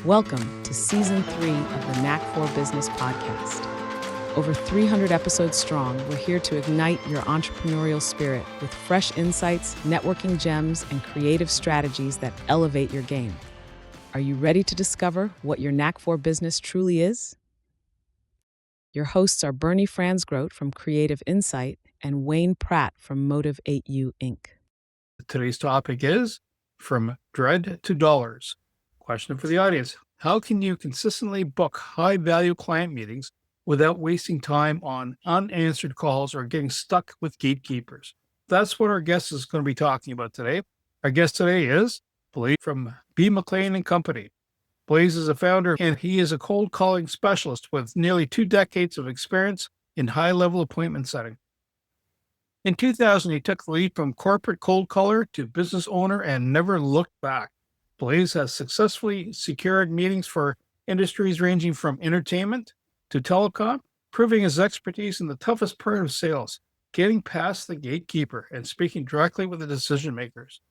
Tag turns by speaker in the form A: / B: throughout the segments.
A: Welcome to Season 3 of the Knack for Business podcast. Over 300 episodes strong, we're here to ignite your entrepreneurial spirit with fresh insights, networking gems, and creative strategies that elevate your game. Are you ready to discover what your Knack for Business truly is? Your hosts are Bernie Fransgrote from Creative Insight and Wayne Pratt from Motive 8U Inc.
B: Today's topic is From Dread to Dollars. Question for the audience. How can you consistently book high-value client meetings without wasting time on unanswered calls or getting stuck with gatekeepers? That's what our guest is going to be talking about today. Our guest today is Blaise from B MacClayne Company. Blaise is a founder and he is a cold calling specialist with nearly 2 decades of experience in high-level appointment setting. In 2000, he took the leap from corporate cold caller to business owner and never looked back. Blaise has successfully secured meetings for industries ranging from entertainment to telecom, proving his expertise in the toughest part of sales, getting past the gatekeeper and speaking directly with the decision makers.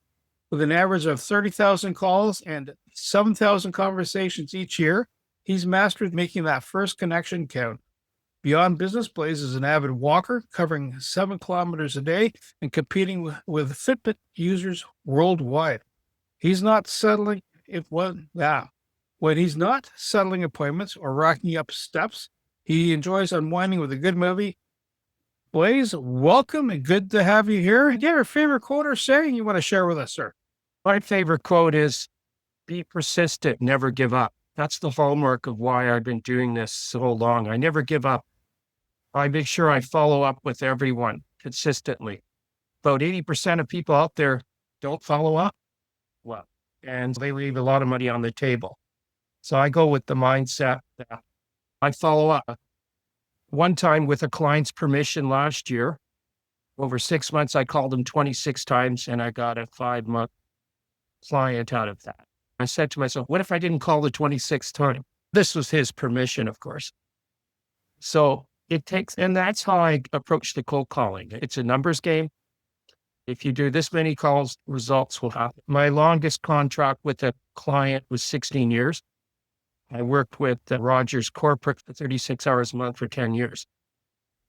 B: With an average of 30,000 calls and 7,000 conversations each year, he's mastered making that first connection count. Beyond business, Blaise is an avid walker, covering 7 kilometers a day and competing with Fitbit users worldwide. He's not settling when he's not settling appointments or racking up steps, he enjoys unwinding with a good movie. Blaise, welcome and good to have you here. Do you have a favorite quote or saying you want to share with us, sir?
C: My favorite quote is, be persistent, never give up. That's the hallmark of why I've been doing this so long. I never give up. I make sure I follow up with everyone consistently. About 80% of people out there don't follow up well, and they leave a lot of money on the table. So I go with the mindset that I follow up. One time with a client's permission last year, over 6 months, I called him 26 times and I got a 5-month client out of that. I said to myself, what if I didn't call the 26th time? This was his permission, of course. So it takes, and that's how I approach the cold calling. It's a numbers game. If you do this many calls, results will happen. My longest contract with a client was 16 years. I worked with Rogers Corporate for 36 hours a month for 10 years.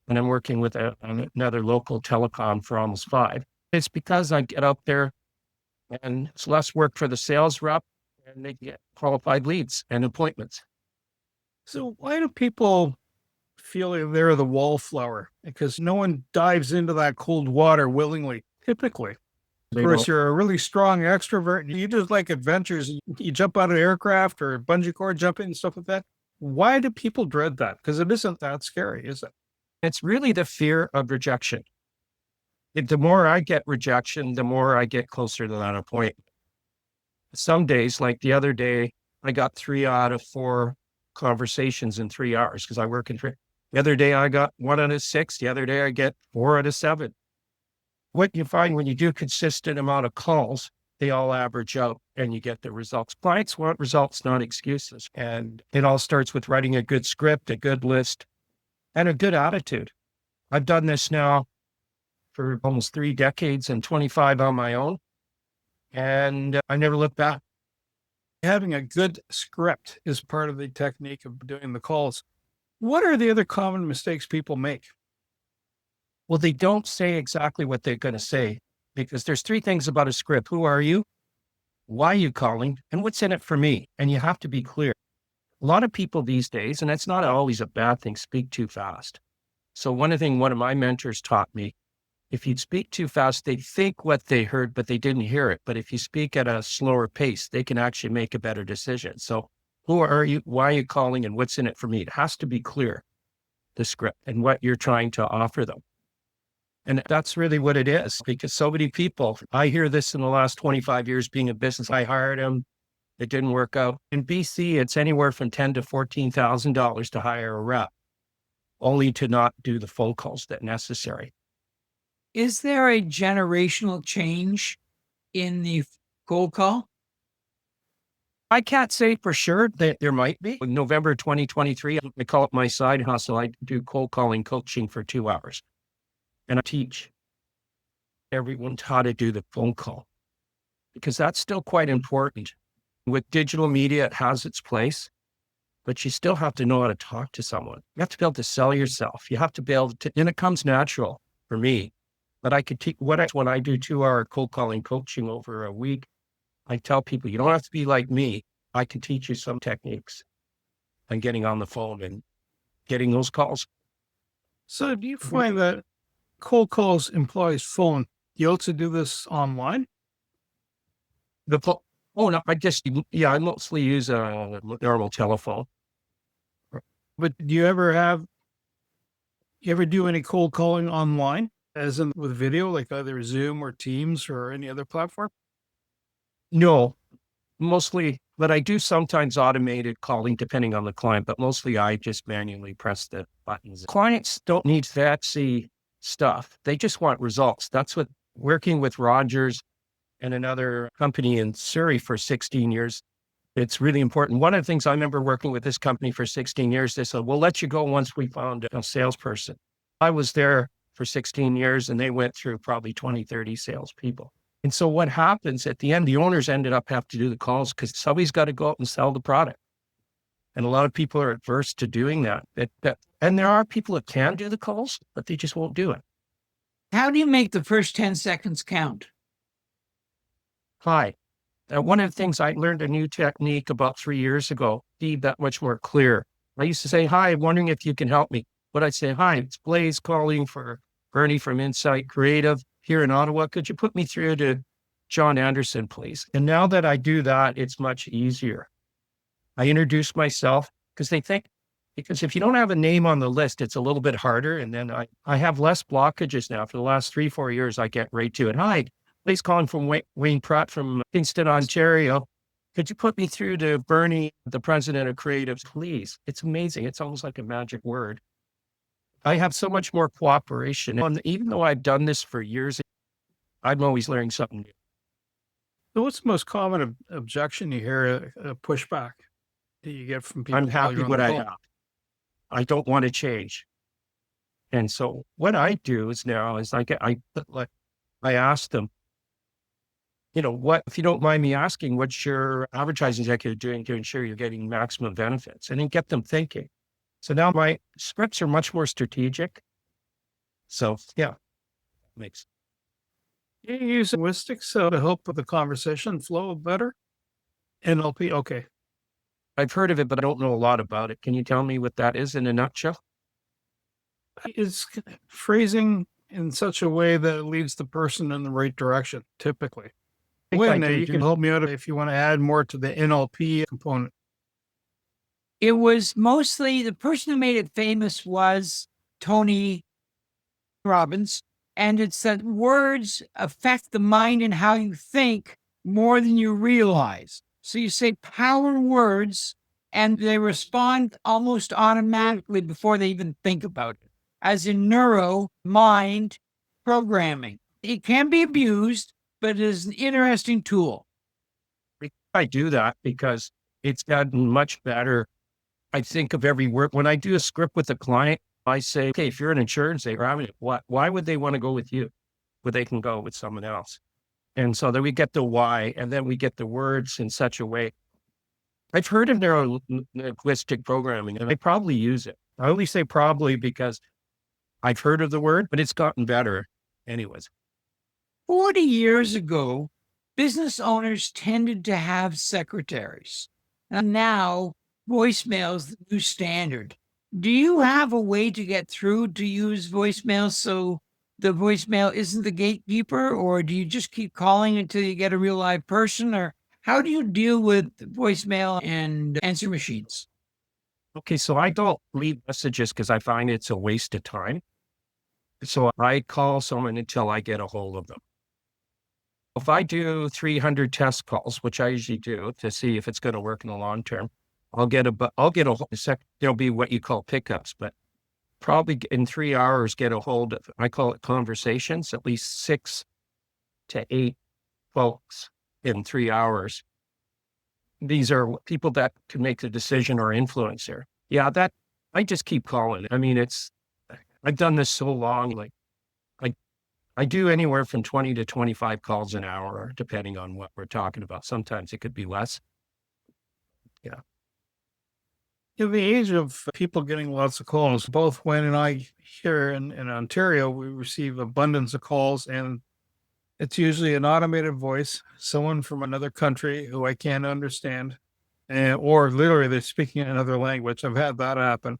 C: And I'm working with another local telecom for almost 5. It's because I get out there and it's less work for the sales rep and they get qualified leads and appointments.
B: So why do people feel like they're the wallflower? Because no one dives into that cold water willingly, typically. Of course, you're a really strong extrovert. You just like adventures. You jump out of an aircraft or bungee cord jumping and stuff like that. Why do people dread that? Because it isn't that scary, is it?
C: It's really the fear of rejection. The more I get rejection, the more I get closer to that appointment. Some days, like the other day, I got 3 out of 4 conversations in 3 hours because I work in 3. The other day, I got 1 out of 6. The other day, I get 4 out of 7. What you find when you do consistent amount of calls, they all average out and you get the results. Clients want results, not excuses. And it all starts with writing a good script, a good list, and a good attitude. I've done this now for almost 3 decades and 25 on my own. And I never look back.
B: Having a good script is part of the technique of doing the calls. What are the other common mistakes people make?
C: Well, they don't say exactly what they're going to say because there's 3 things about a script. Who are you? Why are you calling? And what's in it for me? And you have to be clear. A lot of people these days, and it's not always a bad thing, speak too fast. So one of my mentors taught me, if you speak too fast, they think what they heard, but they didn't hear it. But if you speak at a slower pace, they can actually make a better decision. So who are you? Why are you calling? And what's in it for me? It has to be clear, the script and what you're trying to offer them. And that's really what it is, because so many people, I hear this in the last 25 years being in business. I hired him. It didn't work out. In BC, it's anywhere from $10,000 to $14,000 to hire a rep, only to not do the phone calls that necessary.
D: Is there a generational change in the cold call?
C: I can't say for sure that there might be. In November 2023, I call it my side hustle. I do cold calling coaching for 2 hours. And I teach everyone how to do the phone call because that's still quite important. With digital media, it has its place, but you still have to know how to talk to someone. You have to be able to sell yourself. You have to be able to, and it comes natural for me. But I could teach when I do 2-hour cold calling coaching over a week, I tell people, you don't have to be like me. I can teach you some techniques on getting on the phone and getting those calls.
B: So do you find that cold calls implies phone? You also do this online?
C: Oh, no, I mostly use a normal telephone.
B: But do you ever do any cold calling online, as in with video, like either Zoom or Teams or any other platform?
C: No, mostly, but I do sometimes automated calling depending on the client, but mostly I just manually press the buttons. Clients don't need fancy stuff. They just want results. That's what working with Rogers and another company in Surrey for 16 years. It's really important. One of the things I remember working with this company for 16 years, they said, we'll let you go once we found a salesperson. I was there for 16 years and they went through probably 20, 30 salespeople. And so what happens at the end, the owners ended up having to do the calls because somebody's got to go out and sell the product. And a lot of people are adverse to doing that. And there are people that can do the calls, but they just won't do it.
D: How do you make the first 10 seconds count?
C: Hi. One of the things I learned a new technique about 3 years ago, be that much more clear. I used to say, hi, I'm wondering if you can help me. But I'd say, hi, it's Blaise calling for Bernie from Insight Creative here in Ottawa. Could you put me through to John Anderson, please? And now that I do that, it's much easier. I introduce myself because if you don't have a name on the list, it's a little bit harder. And then I have less blockages now. For the last 3-4 years, I get right to it. Hi, Blaise calling from Wayne Pratt from Kingston, Ontario. Could you put me through to Bernie, the president of Creatives, please? It's amazing. It's almost like a magic word. I have so much more cooperation. And even though I've done this for years, I'm always learning something new.
B: So what's the most common objection you hear, pushback that you get from people?
C: I'm
B: while
C: happy
B: you're on
C: what
B: the
C: I
B: phone?
C: have. I don't want to change. And so what I do is I ask them, if you don't mind me asking, what's your advertising executive doing to ensure you're getting maximum benefits? And then get them thinking. So now my scripts are much more strategic. So yeah, makes.
B: You use linguistics to help with the conversation flow better? NLP, okay.
C: I've heard of it, but I don't know a lot about it. Can you tell me what that is in a nutshell?
B: It's phrasing in such a way that it leads the person in the right direction, typically. You can help me out if you want to add more to the NLP component.
D: It was mostly the person who made it famous was Tony Robbins. And it's that words affect the mind and how you think more than you realize. So you say power words and they respond almost automatically before they even think about it. As in mind programming. It can be abused, but it is an interesting tool.
C: I do that because it's gotten much better. I think of every word. When I do a script with a client, I say, okay, if you're an insurance agent, why would they want to go with you? Where they can go with someone else. And so then we get the why, and then we get the words in such a way. I've heard of neuro-linguistic programming, and I probably use it. I only say probably because I've heard of the word, but it's gotten better anyways.
D: 40 years ago, business owners tended to have secretaries. And now voicemail is the new standard. Do you have a way to get through to use voicemail so the voicemail isn't the gatekeeper, or do you just keep calling until you get a real live person? Or how do you deal with voicemail and answer machines?
C: Okay, so I don't leave messages because I find it's a waste of time. So I call someone until I get a hold of them. If I do 300 test calls, which I usually do to see if it's going to work in the long term, there'll be what you call pickups, but probably in 3 hours, get a hold of, I call it conversations, at least 6 to 8 folks in 3 hours. These are people that can make the decision or influence there. Yeah, I just keep calling. I mean, I've done this so long, like I do anywhere from 20 to 25 calls an hour, depending on what we're talking about. Sometimes it could be less. Yeah.
B: In the age of people getting lots of calls, both Wayne and I here in Ontario, we receive abundance of calls, and it's usually an automated voice, someone from another country who I can't understand, or literally they're speaking another language. I've had that happen.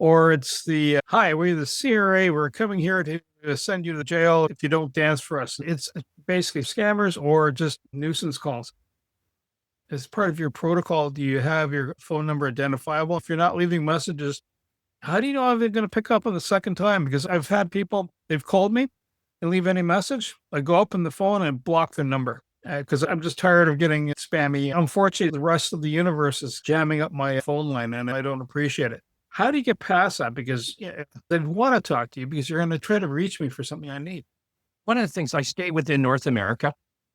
B: Or it's the, hi, we're the CRA. We're coming here to send you to jail if you don't dance for us. It's basically scammers or just nuisance calls. As part of your protocol, do you have your phone number identifiable? If you're not leaving messages, how do you know if they're going to pick up on the second time? Because I've had people, they've called me and leave any message. I go up on the phone and block the number because I'm just tired of getting spammy. Unfortunately, the rest of the universe is jamming up my phone line and I don't appreciate it. How do you get past that? Because they want to talk to you because you're going to try to reach me for something I need.
C: One of the things, I stay within North America.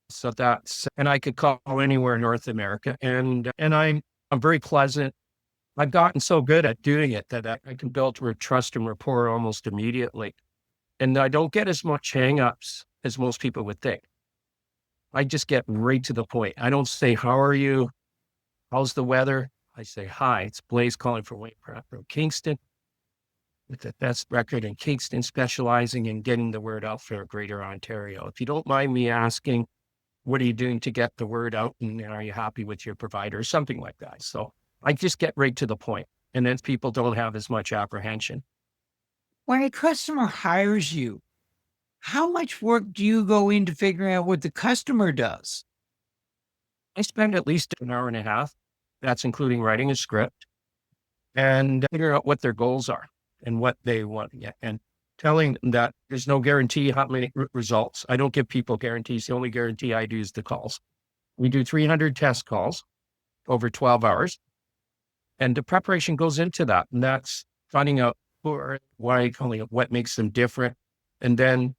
C: So and I could call anywhere in North America. And I'm very pleasant. I've gotten so good at doing it that I can build trust and rapport almost immediately. And I don't get as much hangups as most people would think. I just get right to the point. I don't say, how are you? How's the weather? I say, hi, it's Blaise calling from Kingston, with the best record in Kingston, specializing in getting the word out for Greater Ontario. If you don't mind me asking, what are you doing to get the word out? And are you happy with your provider or something like that? So I just get right to the point, and then people don't have as much apprehension.
D: When a customer hires you, how much work do you go into figuring out what the customer does?
C: I spend at least an hour and a half. That's including writing a script and figuring out what their goals are and what they want to get, and telling them that there's no guarantee how many results. I don't give people guarantees. The only guarantee I do is the calls. We do 300 test calls over 12 hours. And the preparation goes into that. And that's finding out what makes them different. And then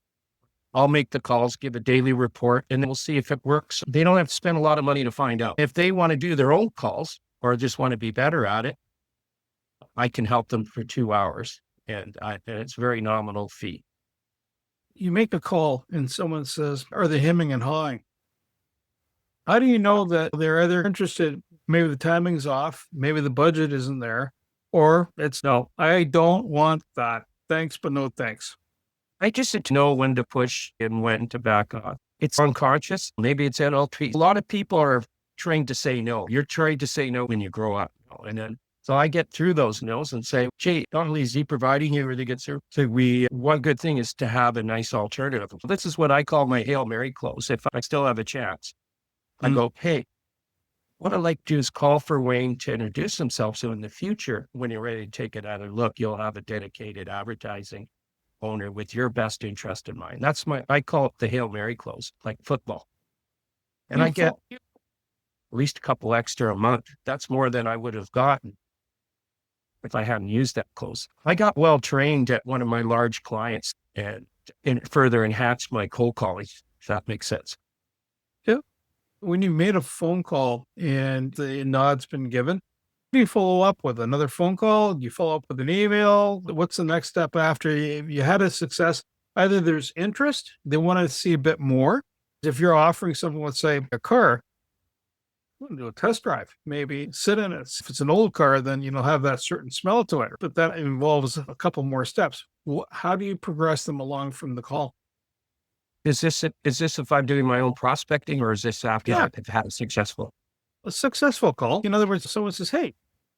C: I'll make the calls, give a daily report, and then we'll see if it works. They don't have to spend a lot of money to find out. If they want to do their own calls or just want to be better at it, I can help them for 2 hours. And it's a very nominal fee.
B: You make a call and someone says, are they hemming and hawing? How do you know that they're either interested, maybe the timing's off, maybe the budget isn't there, or it's, no, I don't want that. Thanks, but no thanks.
C: I just need to know when to push and when to back off. It's unconscious. Maybe it's NLP. A lot of people are trained to say no. You're trained to say no when you grow up. And then, so I get through those no's and say, gee, not only is he providing you really good service, so one good thing is to have a nice alternative. This is what I call my Hail Mary close. If I still have a chance, I go, hey, what I'd like to do is call for Wayne to introduce himself. So in the future, when you're ready to take another look, you'll have a dedicated advertising owner with your best interest in mind. I call it the Hail Mary close, like football. And I get at least a couple extra a month. That's more than I would have gotten if I hadn't used that close. I got well trained at one of my large clients and further enhanced my cold calling, if that makes sense.
B: Yeah. When you made a phone call and the nod's been given, do you follow up with another phone call? Do you follow up with an email? What's the next step after you had a success? Either there's interest, they want to see a bit more. If you're offering someone, let's say, a car, do a test drive, maybe sit in it. If it's an old car, then have that certain smell to it, but that involves a couple more steps. How do you progress them along from the call?
C: Is this if I'm doing my own prospecting, or is this after I've had a successful
B: call? In other words, someone says, hey,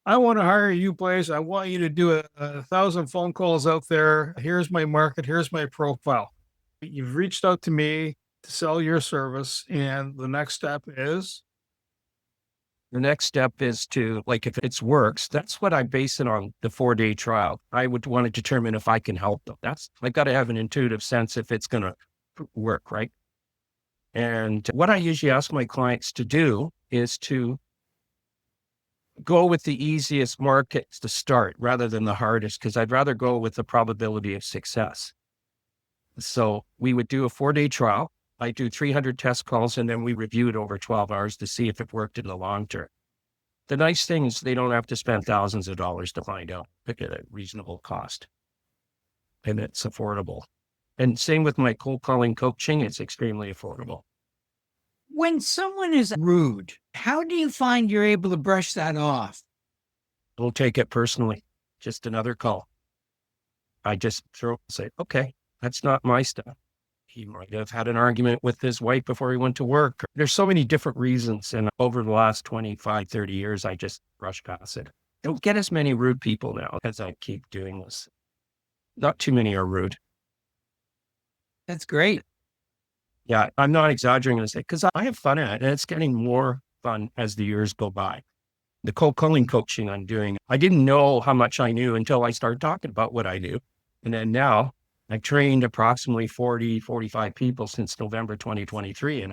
B: I want to hire you, Blaise. I want you to do 1,000 phone calls out there. Here's my market. Here's my profile. You've reached out to me to sell your service. And the next step is?
C: The next step is to, if it works, that's what I base it on, the 4-day trial. I would want to determine if I can help them. I've got to have an intuitive sense if it's going to work, right? And what I usually ask my clients to do is to go with the easiest markets to start rather than the hardest, because I'd rather go with the probability of success. So we would do a 4-day trial. I do 300 test calls, and then we review it over 12 hours to see if it worked in the long term. The nice thing is they don't have to spend thousands of dollars to find out, pick at a reasonable cost, and it's affordable. And same with my cold calling coaching, it's extremely affordable.
D: When someone is rude, How do you find you're able to brush that off?
C: Don't take it personally. Just another call. I just say, okay, that's not my stuff. He might have had an argument with his wife before he went to work. There's so many different reasons. And over the last 25, 30 years, I just brush past it. Don't get as many rude people now as I keep doing this. Not too many are rude.
D: That's great.
C: Yeah, I'm not exaggerating to say, because I have fun at it, and it's getting more fun as the years go by. The cold calling coaching I'm doing, I didn't know how much I knew until I started talking about what I knew. And then now I've trained approximately 40, 45 people since November 2023.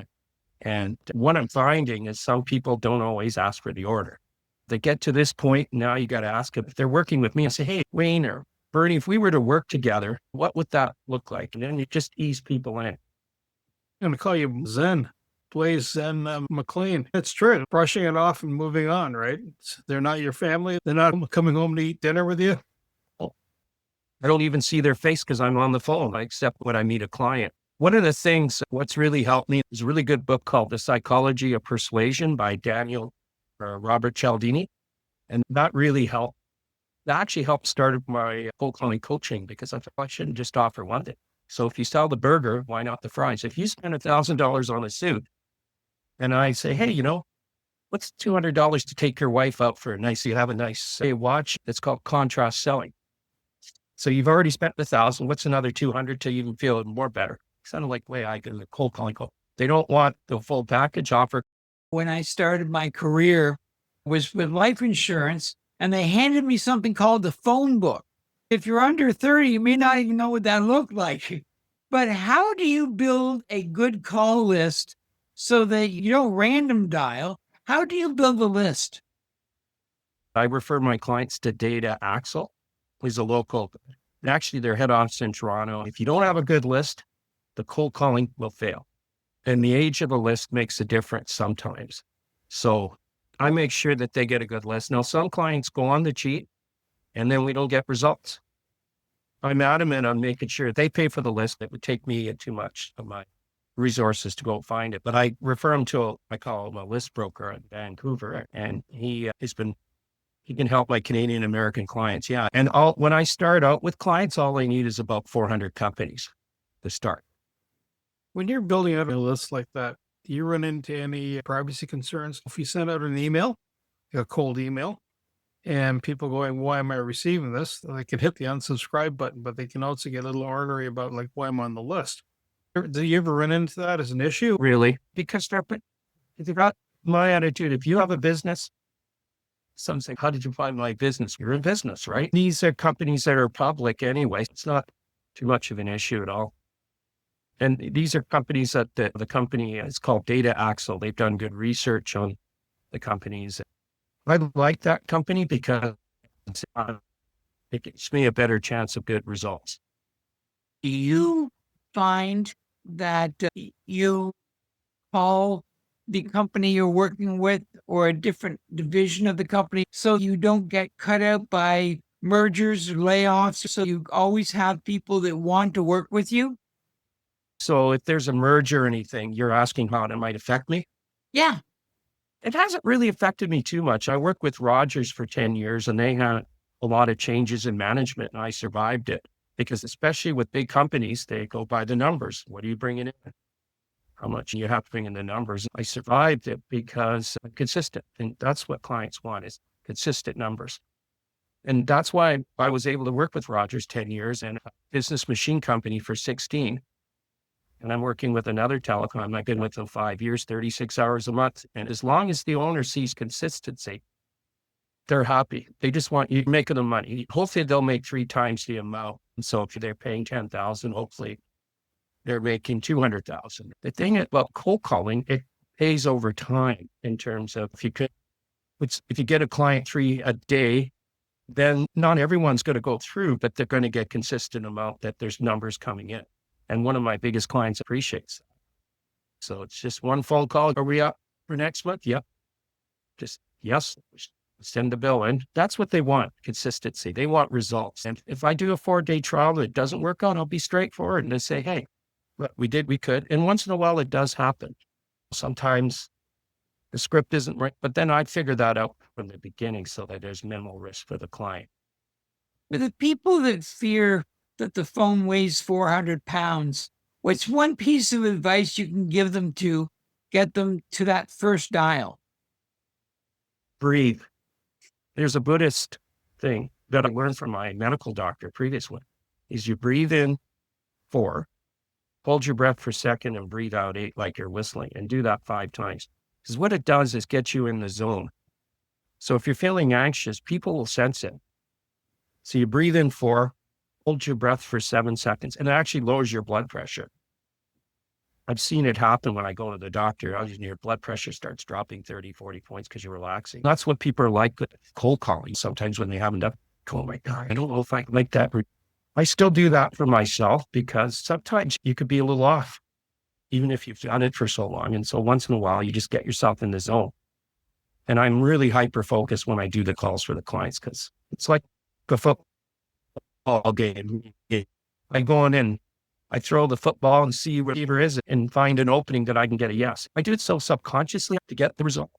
C: And what I'm finding is some people don't always ask for the order. They get to this point, now you got to ask them if they're working with me and say, hey, Wayne or Bernie, if we were to work together, what would that look like? And then you just ease people in.
B: I'm going to call you Zen. Blaise MacClayne. It's true. Brushing it off and moving on, right? They're not your family. They're not coming home to eat dinner with you.
C: I don't even see their face because I'm on the phone, except when I meet a client. One of the things, what's really helped me is a really good book called The Psychology of Persuasion by Robert Cialdini. And that really helped. That actually helped start my cold calling coaching because I thought I shouldn't just offer one thing. So if you sell the burger, why not the fries? If you spend $1,000 on a suit and I say, hey, what's $200 to take your wife out for you have a nice watch? It's called contrast selling. So you've already spent $1,000. What's another $200 till you even feel more better? It's kind of like the way I get the cold calling. They don't want the full package offer.
D: When I started my career was with life insurance, and they handed me something called the phone book. If you're under 30, you may not even know what that looked like. But how do you build a good call list so that you don't random dial? How do you build a list?
C: I refer my clients to Data Axle. He's a local, actually their head office in Toronto. If you don't have a good list, the cold calling will fail. And the age of a list makes a difference sometimes. So I make sure that they get a good list. Now, some clients go on the cheat and then we don't get results. I'm adamant on making sure they pay for the list. It would take me too much of my resources to go find it. But I refer them to, I call him a list broker in Vancouver. And he can help my Canadian American clients. Yeah. And when I start out with clients, all I need is about 400 companies to start.
B: When you're building out a list like that, do you run into any privacy concerns? If you send out an email, a cold email, and people going, why am I receiving this? They can hit the unsubscribe button, but they can also get a little ornery about why I'm on the list. Do you ever run into that as an issue?
C: Really? Because they're not my attitude. If you have a business, some say, how did you find my business? You're in business, right? These are companies that are public anyway. It's not too much of an issue at all. And these are companies that the company is called Data Axle. They've done good research on the companies. I like that company because it gives me a better chance of good results.
D: Do you find that you call the company you're working with or a different division of the company so you don't get cut out by mergers or layoffs? So you always have people that want to work with you?
C: So if there's a merger or anything, you're asking how it might affect me?
D: Yeah.
C: It hasn't really affected me too much. I worked with Rogers for 10 years and they had a lot of changes in management and I survived it because especially with big companies, they go by the numbers. What are you bringing in? How much you have to bring in the numbers. I survived it because I'm consistent. And that's what clients want is consistent numbers. And that's why I was able to work with Rogers 10 years and a business machine company for 16. And I'm working with another telecom. I've been with them 5 years, 36 hours a month. And as long as the owner sees consistency, they're happy. They just want you making them money. Hopefully they'll make 3 times the amount. And so if they're paying 10,000, hopefully they're making 200,000. The thing about cold calling, it pays over time in terms of if you get a client 3 a day, then not everyone's going to go through, but they're going to get consistent amount that there's numbers coming in. And one of my biggest clients appreciates that. So it's just one phone call. Are we up for next month? Yep. Just yes, send the bill in. That's what they want, consistency. They want results. And if I do a 4-day trial that it doesn't work out, I'll be straightforward and say, hey, look, we could. And once in a while it does happen. Sometimes The script isn't right, but then I'd figure that out from the beginning so that there's minimal risk for the client.
D: For the people that fear that the phone weighs 400 pounds, what's one piece of advice you can give them to get them to that first dial?
C: Breathe. There's a Buddhist thing that I learned from my medical doctor previously, is you breathe in 4, hold your breath for a second and breathe out 8 like you're whistling, and do that 5 times. Because what it does is get you in the zone. So if you're feeling anxious, people will sense it. So you breathe in 4, hold your breath for 7 seconds, and it actually lowers your blood pressure. I've seen it happen when I go to the doctor. Your blood pressure starts dropping 30, 40 points because you're relaxing. That's what people are like with cold calling. Sometimes when they haven't done, oh my God, I don't know if I like that. I still do that for myself because sometimes you could be a little off, even if you've done it for so long. And so once in a while, you just get yourself in the zone. And I'm really hyper-focused when I do the calls for the clients because it's like a football game. I go in and I throw the football and see where the receiver is and find an opening that I can get a yes. I do it so subconsciously to get the result.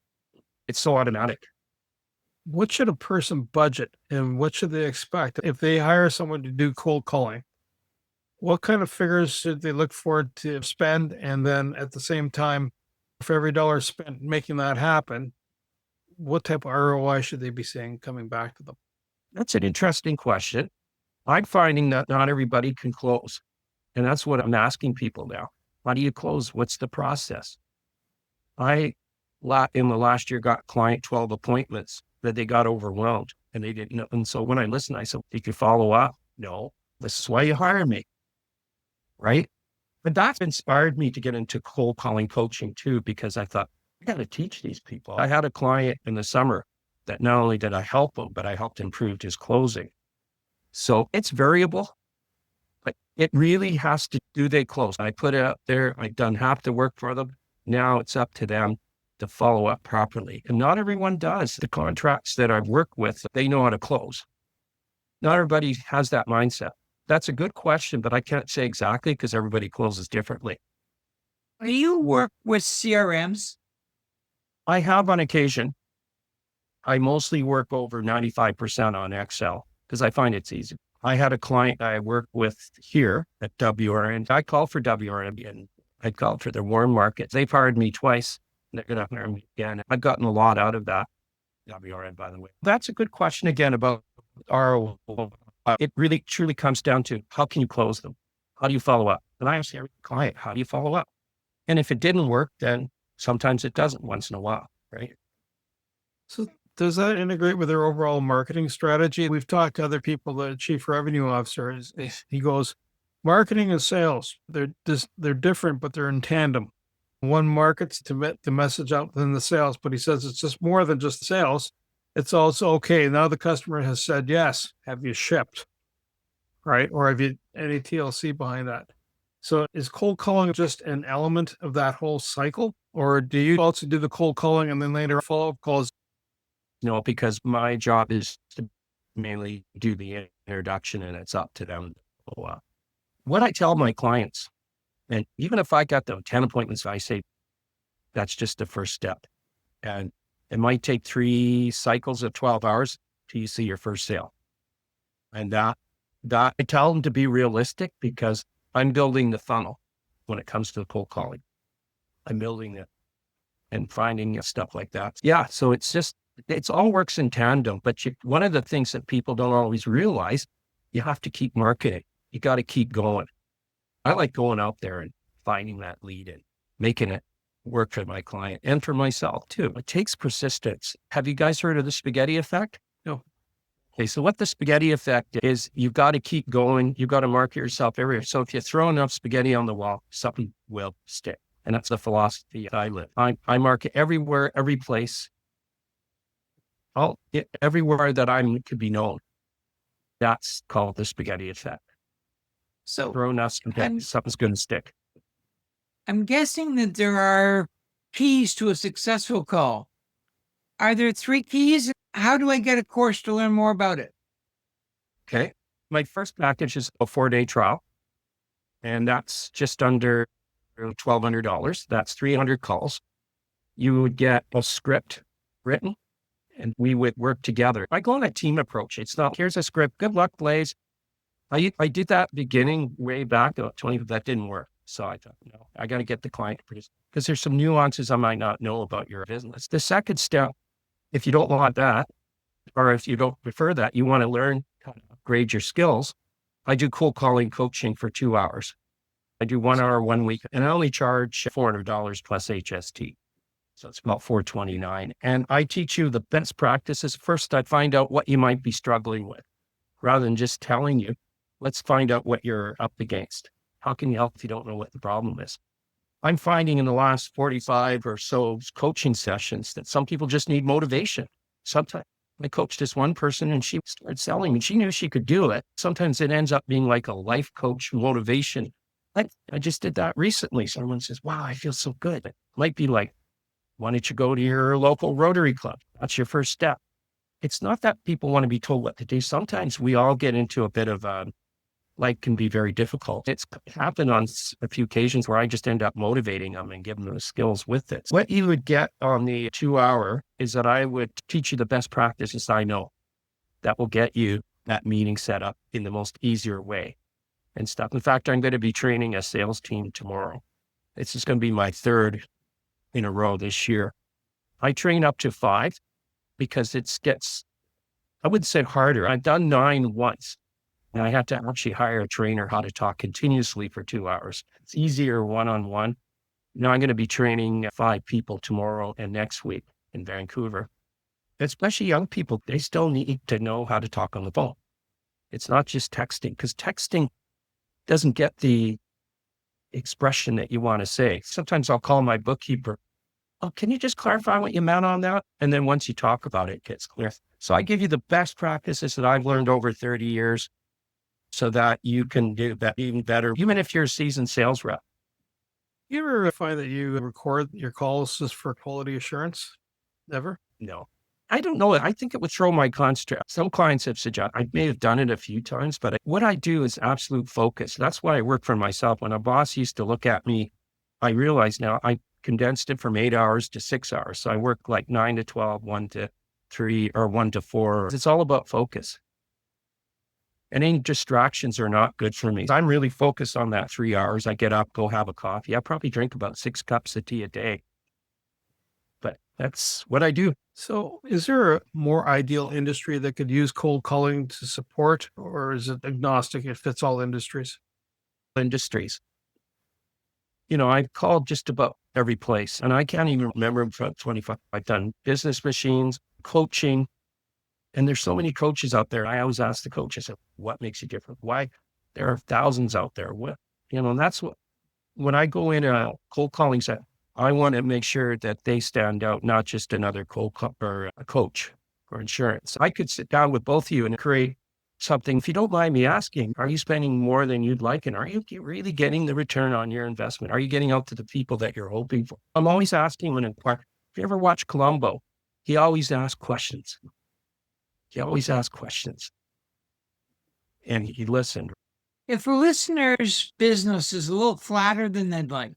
C: It's so automatic.
B: What should a person budget and what should they expect if they hire someone to do cold calling? What kind of figures should they look for to spend? And then at the same time, for every dollar spent making that happen, what type of ROI should they be seeing coming back to them?
C: That's an interesting question. I'm finding that not everybody can close. And that's what I'm asking people now. How do you close? What's the process? In the last year, got client 12 appointments that they got overwhelmed and they didn't know. And so when I listened, I said, did you follow up? No, this is why you hire me. Right. But that's inspired me to get into cold calling coaching too, because I thought, I got to teach these people. I had a client in the summer that not only did I help him, but I helped improve his closing. So it's variable, but it really has to, do they close? I put it out there. I've done half the work for them. Now it's up to them to follow up properly. And not everyone does. The contracts that I've worked with, they know how to close. Not everybody has that mindset. That's a good question, but I can't say exactly because everybody closes differently.
D: Do you work with CRMs?
C: I have on occasion. I mostly work over 95% on Excel because I find it's easy. I had a client I worked with here at WRN. I called for WRN and I called for their warm markets. They've hired me twice. They're going to hire me again. I've gotten a lot out of that. WRN, by the way. That's a good question again about ROI. It really truly comes down to how can you close them? How do you follow up? And I ask every client, how do you follow up? And if it didn't work, then sometimes it doesn't once in a while, right?
B: So does that integrate with their overall marketing strategy? We've talked to other people, the chief revenue officer, he goes, marketing and sales, they're different, but they're in tandem. One markets to the message out than the sales, but he says it's just more than just sales. It's also, okay, now the customer has said yes. Have you shipped? Right? Or have you any TLC behind that? So is cold calling just an element of that whole cycle? Or do you also do the cold calling and then later follow-up calls?
C: No, because my job is to mainly do the introduction and it's up to them. What I tell my clients, and even if I got them 10 appointments, I say, that's just the first step. And it might take 3 cycles of 12 hours till you see your first sale. And that I tell them to be realistic because I'm building the funnel when it comes to the cold calling. I'm building it and finding stuff like that. Yeah. So it's all works in tandem, but one of the things that people don't always realize, you have to keep marketing. You got to keep going. I like going out there and finding that lead and making it work for my client and for myself too. It takes persistence. Have you guys heard of the spaghetti effect?
B: No.
C: Okay. So what the spaghetti effect is, you've got to keep going. You've got to market yourself everywhere. So if you throw enough spaghetti on the wall, something will stick. And that's the philosophy I live. I market everywhere, every place. Everywhere that could be known. That's called the spaghetti effect.
D: So
C: throw enough spaghetti, something's going to stick.
D: I'm guessing that there are keys to a successful call. Are there 3 keys? How do I get a course to learn more about it?
C: Okay. My first package is a 4-day trial, and that's just under $1,200. That's 300 calls. you would get a script written and we would work together. I go on a team approach. It's not, here's a script. Good luck, Blaise. I did that beginning way back, 20, that didn't work. So I thought, no, I got to get the client to produce, because there's some nuances I might not know about your business. The second step, if you don't want that, or if you don't prefer that, you want to learn how to upgrade your skills. I do cold calling coaching for 2 hours. I do 1 hour, 1 week, and I only charge $400 plus HST. So it's about $429. And I teach you the best practices. First, I find out what you might be struggling with. Rather than just telling you, let's find out what you're up against. How can you help if you don't know what the problem is? I'm finding in the last 45 or so coaching sessions that some people just need motivation. Sometimes I coached this one person and she started selling me. She knew she could do it. Sometimes it ends up being like a life coach motivation. Like I just did that recently. Someone says, wow, I feel so good. It might be like, why don't you go to your local Rotary Club? That's your first step. It's not that people want to be told what to do. Sometimes we all get into a bit of life can be very difficult. It's happened on a few occasions where I just end up motivating them and giving them the skills with it. What you would get on the 2 hour is that I would teach you the best practices I know that will get you that meeting set up in the most easier way and stuff. In fact, I'm going to be training a sales team tomorrow. This is going to be my third in a row this year. I train up to 5 because it gets, I wouldn't say harder. I've done 9 once. And I had to actually hire a trainer how to talk continuously for 2 hours. It's easier one-on-one. Now I'm going to be training 5 people tomorrow and next week in Vancouver. Especially young people, they still need to know how to talk on the phone. It's not just texting, because texting doesn't get the expression that you want to say. Sometimes I'll call my bookkeeper. Oh, can you just clarify what you meant on that? And then once you talk about it, it gets clear. So I give you the best practices that I've learned over 30 years. So that you can do that even better, even if you're a seasoned sales rep.
B: You ever find that you record your calls just for quality assurance? Ever?
C: No, I don't know. I think it would throw my contract. Some clients have suggested, I may have done it a few times, but what I do is absolute focus. That's why I work for myself. When a boss used to look at me, I realize now I condensed it from 8 hours to 6 hours. So I work like 9 to 12, 1 to 3, or 1 to 4. It's all about focus. And any distractions are not good for me. I'm really focused on that 3 hours. I get up, go have a coffee. I probably drink about 6 cups of tea a day. But that's what I do.
B: So is there a more ideal industry that could use cold calling to support, or is it agnostic? It fits all industries?
C: Industries. You know, I've called just about every place, and I can't even remember from 25. I've done business machines, coaching. And there's so many coaches out there. I always ask the coaches, what makes you different? Why? There are thousands out there. What, and that's what, when I go in a cold calling set, I want to make sure that they stand out, not just another or a coach for insurance. I could sit down with both of you and create something. If you don't mind me asking, are you spending more than you'd like? And are you really getting the return on your investment? Are you getting out to the people that you're hoping for? I'm always asking when if you ever watch Columbo, he always asks questions. He always asks questions. And he listened.
D: If a listener's business is a little flatter than they'd like,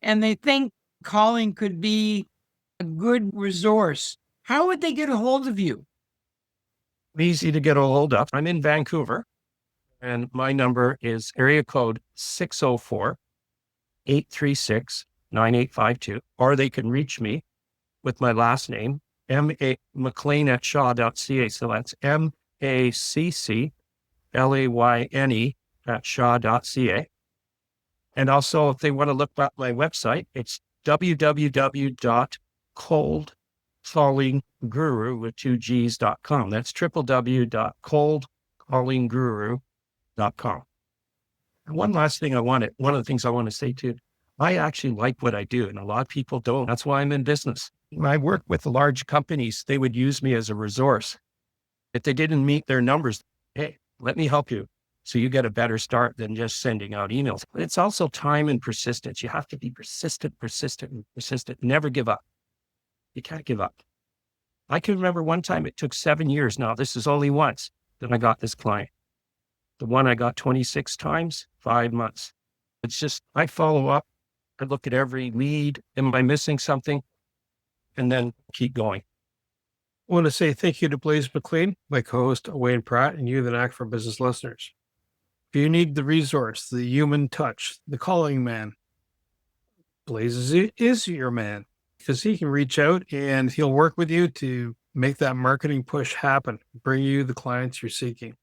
D: and they think calling could be a good resource, how would they get a hold of you?
C: Easy to get a hold of. I'm in Vancouver, and my number is area code 604-836-9852, or they can reach me with my last name, M MacClayne at shaw.ca. So that's MacClayne at shaw.ca. And also, if they want to look at my website, it's www.coldcallingguru with 2 Gs.com. That's www.coldcallingguru.com. And one last thing one of the things I want to say too, I actually like what I do, and a lot of people don't. That's why I'm in business. When I work with large companies, they would use me as a resource. If they didn't meet their numbers, hey, let me help you. So you get a better start than just sending out emails. But it's also time and persistence. You have to be persistent. Never give up. You can't give up. I can remember one time it took 7 years. Now, this is only once that I got this client. The one I got 26 times, 5 months. It's just, I follow up. I look at every lead. Am I missing something? and then keep going.
B: I want to say thank you to Blaise MacClayne, my co-host Wayne Pratt, and you, the Knack for Business listeners. If you need the resource, the human touch, the calling man, Blaise is your man, because he can reach out and he'll work with you to make that marketing push happen, bring you the clients you're seeking.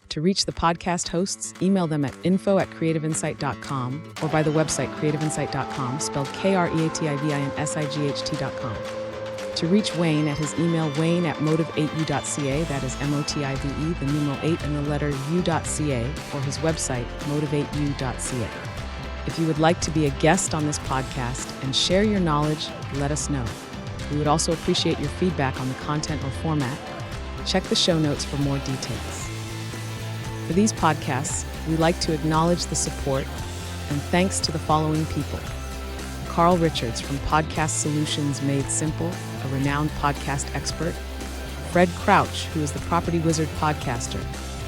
A: To reach the podcast hosts, email them at info@creativeinsight.com or by the website creativeinsight.com, spelled KREATIVINSIGHT.com. To reach Wayne at his email, wayne@motive8u.ca, that is MOTIVE, the numeral 8 and the letter u.ca, or his website, motive8u.ca. If you would like to be a guest on this podcast and share your knowledge, let us know. We would also appreciate your feedback on the content or format. Check the show notes for more details. For these podcasts, we like to acknowledge the support and thanks to the following people. Carl Richards from Podcast Solutions Made Simple, a renowned podcast expert. Fred Crouch, who is the Property Wizard podcaster,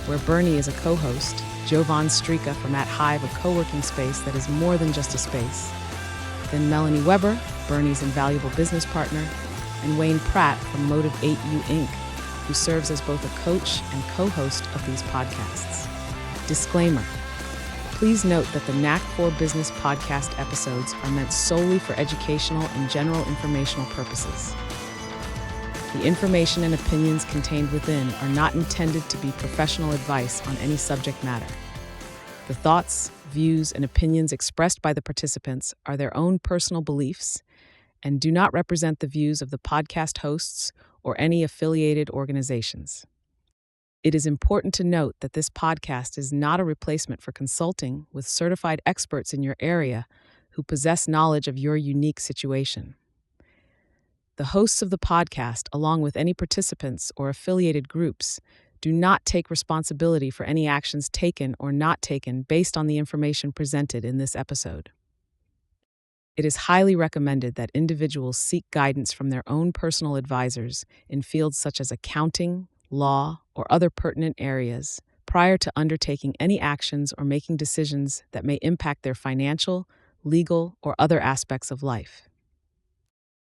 A: where Bernie is a co-host. Jovan Strika from At Hive, a co-working space that is more than just a space. Then Melanie Weber, Bernie's invaluable business partner, and Wayne Pratt from Motive 8U Inc., who serves as both a coach and co-host of these podcasts. Disclaimer. Please note that the Knack for Business podcast episodes are meant solely for educational and general informational purposes. The information and opinions contained within are not intended to be professional advice on any subject matter. The thoughts, views, and opinions expressed by the participants are their own personal beliefs and do not represent the views of the podcast hosts or any affiliated organizations. It is important to note that this podcast is not a replacement for consulting with certified experts in your area who possess knowledge of your unique situation. The hosts of the podcast, along with any participants or affiliated groups, do not take responsibility for any actions taken or not taken based on the information presented in this episode. It is highly recommended that individuals seek guidance from their own personal advisors in fields such as accounting, law, or other pertinent areas prior to undertaking any actions or making decisions that may impact their financial, legal, or other aspects of life.